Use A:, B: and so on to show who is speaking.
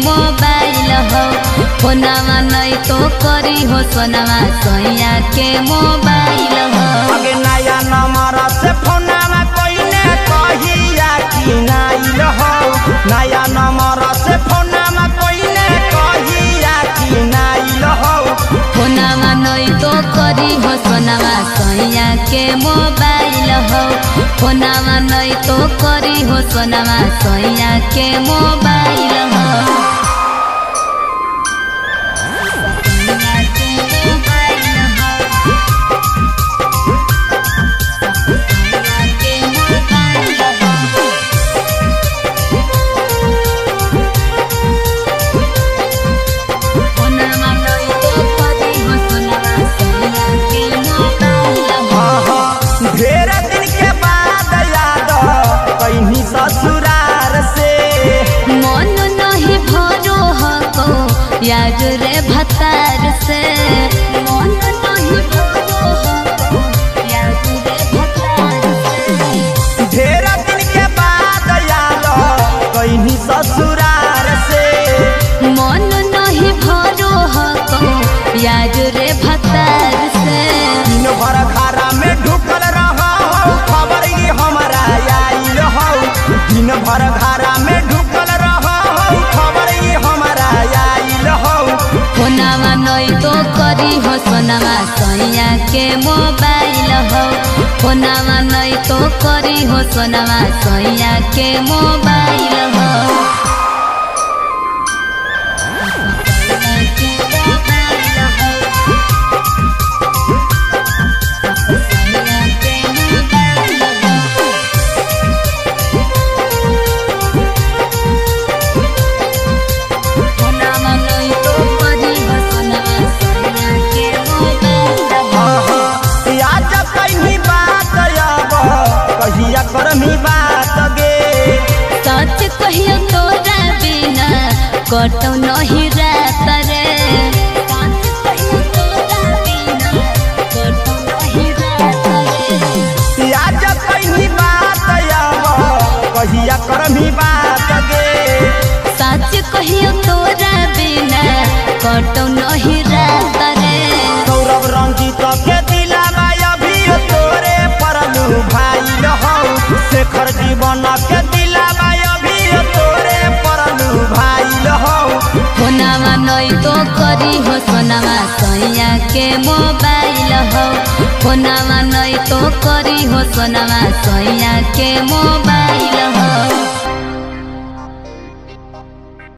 A: Mobile हो फोनावा नहीं तो करी हो सोनावा सैया के मोबाइल हो
B: अगे नया नंबर से फोनावा कोइने कहिया कि नाइल हो नया नंबर से फोनावा कोइने कहिया कि नाइल हो
A: फोनावा नहीं तो करी हो सोनावा सैया के मोबाइल हो फोनावा नहीं तो करी हो सोनावा सैया के मोबाइल हो
B: ससुरार से
A: मन नहीं भरो हको याद रे भतार से मन नहीं भरो हको याद रे भतार से
B: ढेर दिन के बाद याद कहीं ससुरार से
A: मन नहीं भरो हको याद रे भतार से
B: दिन भर घरा में ढुकल रहो खबर ही हमारा आइल हो दिन भर घरा में ढुकल रहो खबर ही हमारा आइल हो
A: फोनावा नहीं तो करी हो सोनावा सैया के मोबाइल हो फोनावा नहीं तो करी हो सोनावा सैया के मोबाइल हो
B: करमी बात गे
A: सच कहियो तोरा बिना कटो नहीं रात रे सच कहियो तोरा बिना कटो नहीं रात रे
B: आज कहीं बात कहिया करमी बात गे
A: सच कहियो तोरा बिना कटो नहीं रात रे
B: सौरभ रंजित के दिलावा अभी तोरे परलू भाई हो शेखर जीवन के दिलावा अभी तोरे परलू भाई हो
A: फोनावा नहीं तो करी हो सोनावा सैया के मोबाइल हो फोनावा नहीं तो करी हो सोनावा सैया के मोबाइल हो।